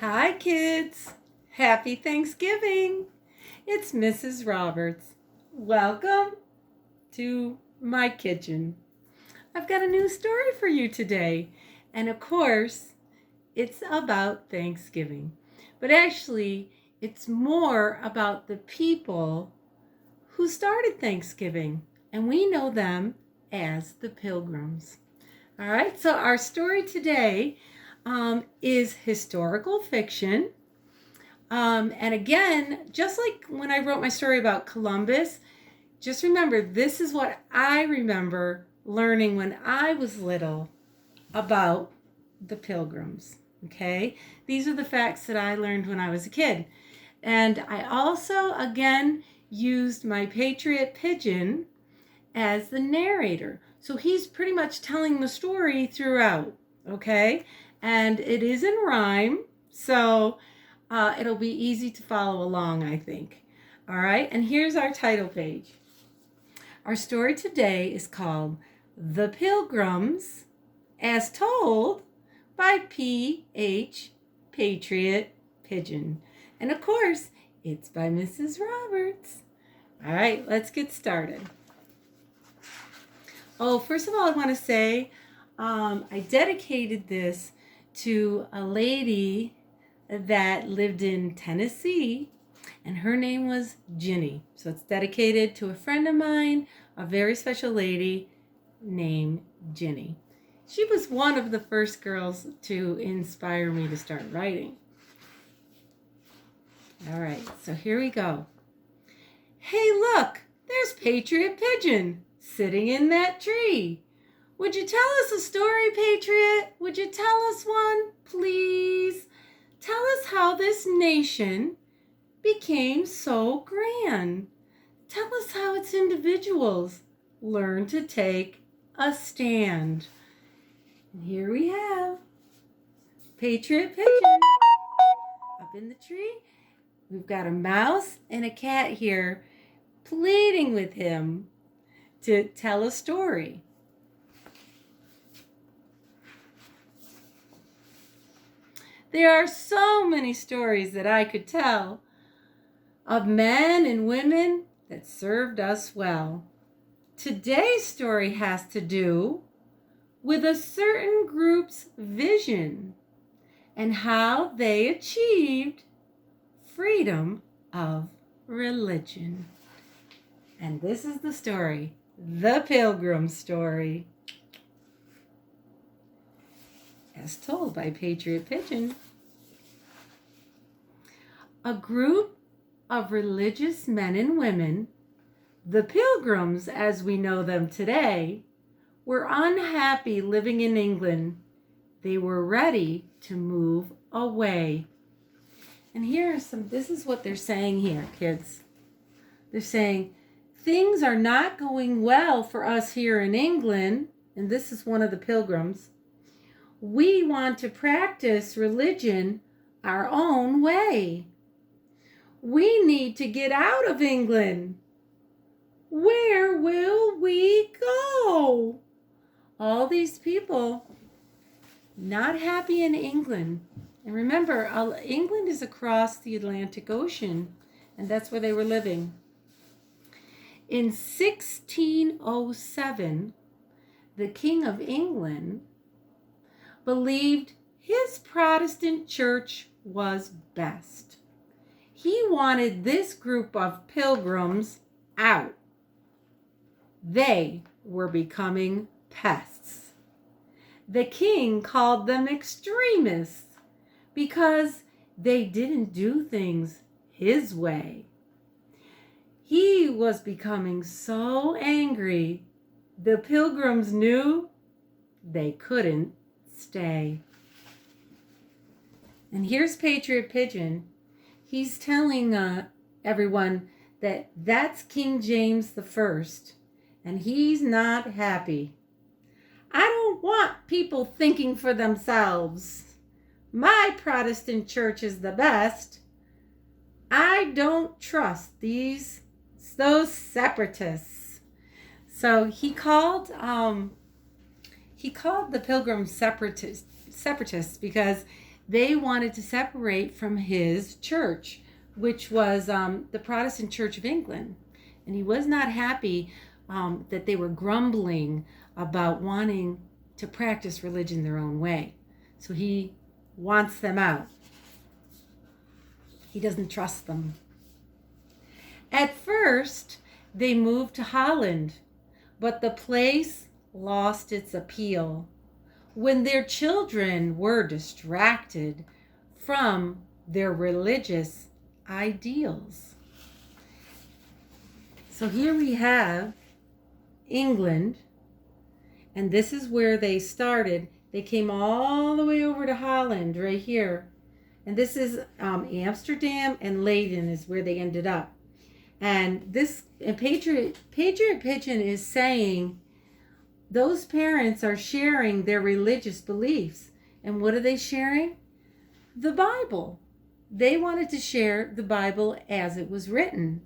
Hi, kids. Happy Thanksgiving. It's Mrs. Roberts. Welcome to my kitchen. I've got a new story for you today. And of course, it's about Thanksgiving. But actually, it's more about the people who started Thanksgiving. And we know them as the Pilgrims. All right, so our story today is historical fiction. And again, just like when I wrote my story about Columbus, just remember this is what I remember learning when I was little about the Pilgrims. Okay, these are the facts that I learned when I was a kid. And I also, again, used my Patriot Pigeon as the narrator. So he's pretty much telling the story throughout, okay? And it is in rhyme, so it'll be easy to follow along, I think. All right, and here's our title page. Our story today is called The Pilgrims, as told by P.H. Patriot Pigeon. And of course, it's by Mrs. Roberts. All right, let's get started. Oh, first of all, I want to say I dedicated this to a lady that lived in Tennessee, and her name was Ginny. So it's dedicated to a friend of mine, a very special lady named Ginny. She was one of the first girls to inspire me to start writing. All right, so here we go. Hey, look, there's Patriot Pigeon sitting in that tree. Would you tell us a story, Patriot? Would you tell us one, please? Tell us how this nation became so grand. Tell us how its individuals learned to take a stand. And here we have Patriot Pigeon up in the tree. We've got a mouse and a cat here pleading with him to tell a story. There are so many stories that I could tell of men and women that served us well. Today's story has to do with a certain group's vision and how they achieved freedom of religion. And this is the story, the Pilgrim story, as told by Patriot Pigeon. A group of religious men and women, the Pilgrims as we know them today, were unhappy living in England. They were ready to move away. And this is what they're saying here, kids. They're saying, things are not going well for us here in England, and this is one of the Pilgrims. We want to practice religion our own way. We need to get out of England. Where will we go? All these people not happy in England. And remember, England is across the Atlantic Ocean, and that's where they were living. In 1607, the King of England believed his Protestant church was best. He wanted this group of pilgrims out. They were becoming pests. The king called them extremists because they didn't do things his way. He was becoming so angry, the Pilgrims knew they couldn't stay. And here's Patriot Pigeon. He's telling everyone that that's King James I, and he's not happy. I don't want people thinking for themselves. My Protestant church is the best. I don't trust those separatists. So he called the Pilgrims separatists because they wanted to separate from his church, which was the Protestant Church of England. And he was not happy that they were grumbling about wanting to practice religion their own way. So he wants them out. He doesn't trust them. At first, they moved to Holland, but the place lost its appeal when their children were distracted from their religious ideals. So here we have England, and this is where they started. They came all the way over to Holland right here. And this is Amsterdam and Leiden is where they ended up. And Patriot Pigeon is saying those parents are sharing their religious beliefs. And what are they sharing? The Bible. They wanted to share the Bible as it was written,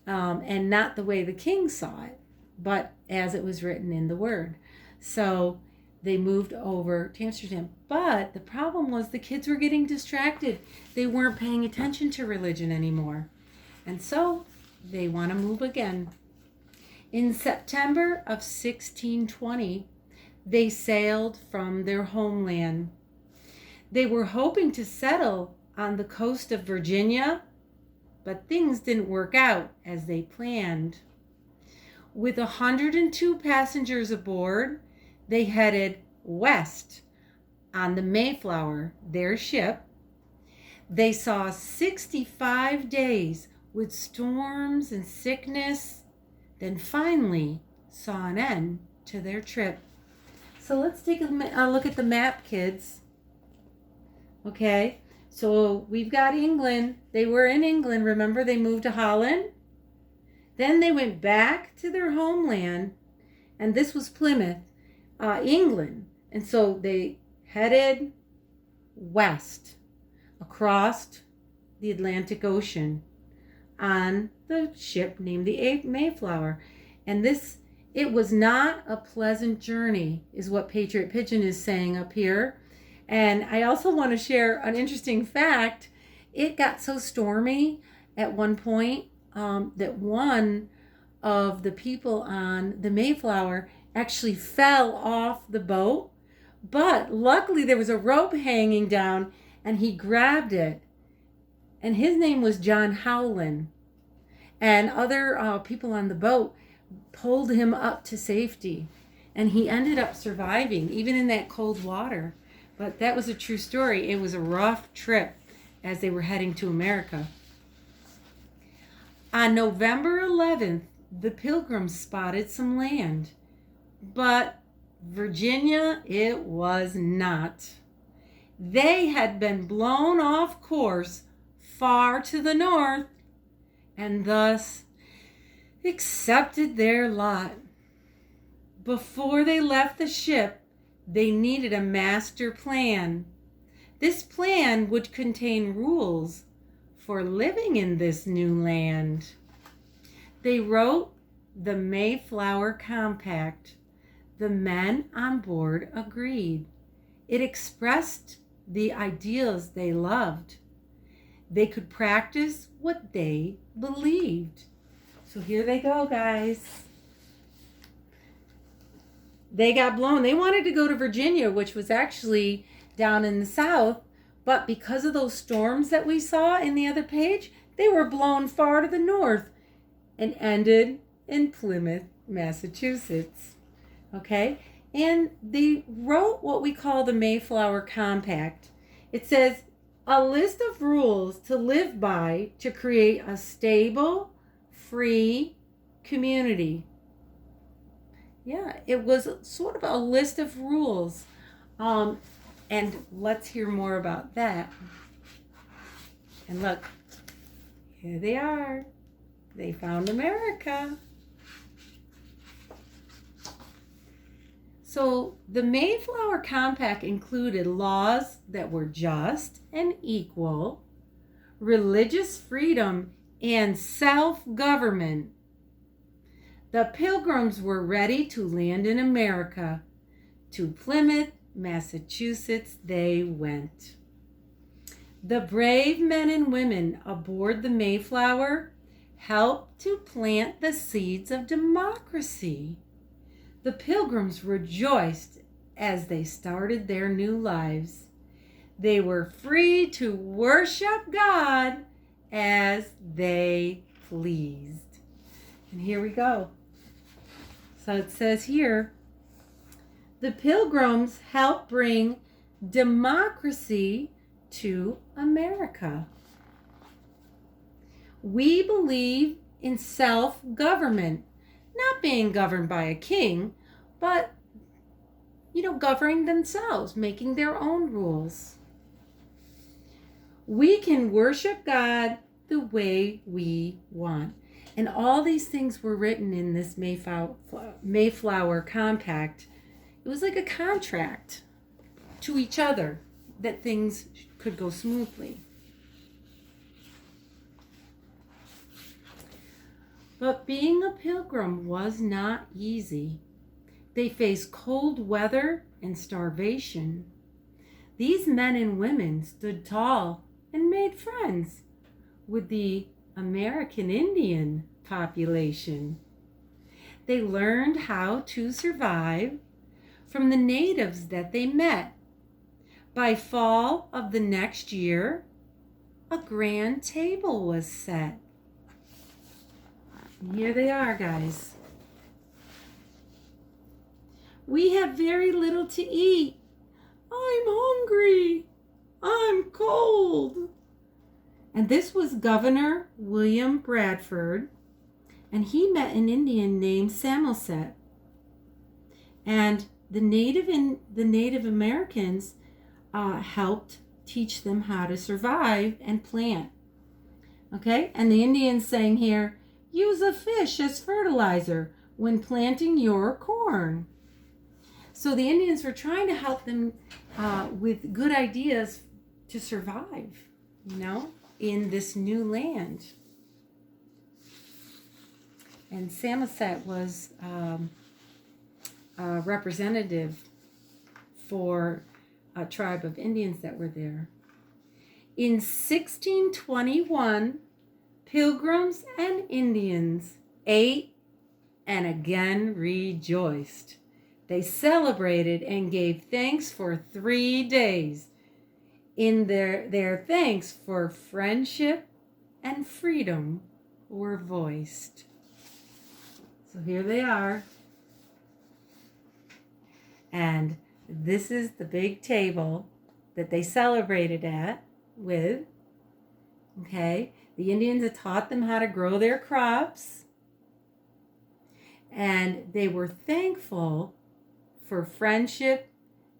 and not the way the king saw it, but as it was written in the Word. So they moved over to Amsterdam. But the problem was the kids were getting distracted. They weren't paying attention to religion anymore. And so they want to move again. In September of 1620, they sailed from their homeland. They were hoping to settle on the coast of Virginia, but things didn't work out as they planned. With 102 passengers aboard, they headed west on the Mayflower, their ship. They saw 65 days with storms and sickness, then finally saw an end to their trip. So let's take a look at the map, kids. Okay, so we've got England. They were in England. Remember, they moved to Holland. Then they went back to their homeland, and this was Plymouth, England. And so they headed west across the Atlantic Ocean on the ship named the Mayflower. And it was not a pleasant journey, is what Patriot Pigeon is saying up here. And I also want to share an interesting fact. It got so stormy at one point that one of the people on the Mayflower actually fell off the boat. But luckily there was a rope hanging down and he grabbed it. And his name was John Howland. And other people on the boat pulled him up to safety. And he ended up surviving, even in that cold water. But that was a true story. It was a rough trip as they were heading to America. On November 11th, the Pilgrims spotted some land. But Virginia, it was not. They had been blown off course far to the north and thus accepted their lot. Before they left the ship, they needed a master plan. This plan would contain rules for living in this new land. They wrote the Mayflower Compact. The men on board agreed. It expressed the ideals they loved. They could practice what they believed. So here they go, guys. They got blown. They wanted to go to Virginia, which was actually down in the south, but because of those storms that we saw in the other page, they were blown far to the north and ended in Plymouth, Massachusetts. Okay? And they wrote what we call the Mayflower Compact. It says, a list of rules to live by to create a stable, free community. Yeah, it was sort of a list of rules. And let's hear more about that. And look, here they are. They found America. So the Mayflower Compact included laws that were just and equal, religious freedom, and self-government. The Pilgrims were ready to land in America. To Plymouth, Massachusetts, they went. The brave men and women aboard the Mayflower helped to plant the seeds of democracy. The Pilgrims rejoiced as they started their new lives. They were free to worship God as they pleased. And here we go. So it says here, the Pilgrims helped bring democracy to America. We believe in self-government, not being governed by a king, but, governing themselves, making their own rules. We can worship God the way we want. And all these things were written in this Mayflower Compact. It was like a contract to each other that things could go smoothly. But being a pilgrim was not easy. They faced cold weather and starvation. These men and women stood tall and made friends with the American Indian population. They learned how to survive from the natives that they met. By fall of the next year, a grand table was set. And here they are, guys. We have very little to eat. I'm hungry. I'm cold. And this was Governor William Bradford, and he met an Indian named Samoset. And the Native Americans helped teach them how to survive and plant. Okay, and the Indians saying here, use a fish as fertilizer when planting your corn. So the Indians were trying to help them with good ideas to survive, in this new land. And Samoset was a representative for a tribe of Indians that were there. In 1621, Pilgrims and Indians ate and again rejoiced. They celebrated and gave thanks for 3 days. In their thanks for friendship and freedom were voiced. So here they are. And this is the big table that they celebrated with. Okay, the Indians had taught them how to grow their crops. And they were thankful for friendship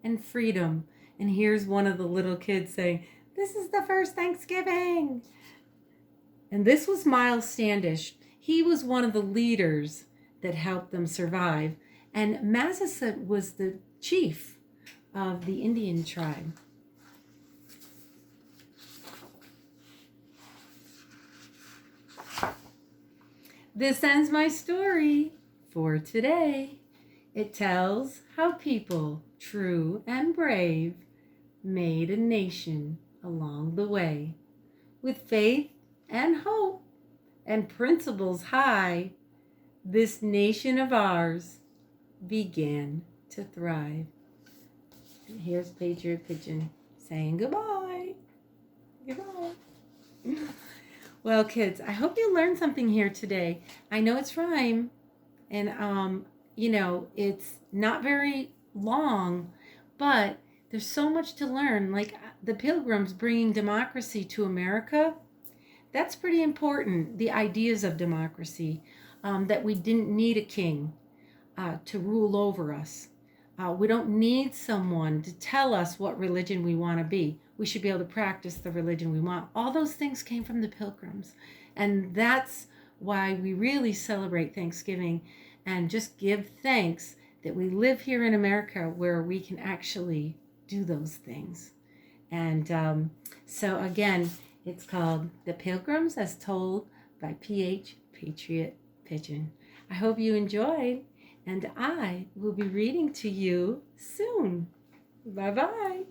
and freedom. And here's one of the little kids saying, "This is the first Thanksgiving." And this was Miles Standish. He was one of the leaders that helped them survive. And Massasoit was the chief of the Indian tribe. This ends my story for today. It tells how people, true and brave, made a nation along the way. With faith and hope and principles high, this nation of ours began to thrive. And here's Patriot Pigeon saying goodbye. Goodbye. Well, kids, I hope you learned something here today. I know it's rhyme, and it's not very long, but there's so much to learn. Like the Pilgrims bringing democracy to America, that's pretty important. The ideas of democracy, that we didn't need a king to rule over us. We don't need someone to tell us what religion we want to be. We should be able to practice the religion we want. All those things came from the Pilgrims. And that's why we really celebrate Thanksgiving and just give thanks that we live here in America where we can actually do those things. And so again, it's called The Pilgrims as Told by Patriot Pigeon. I hope you enjoyed, and I will be reading to you soon. Bye-bye.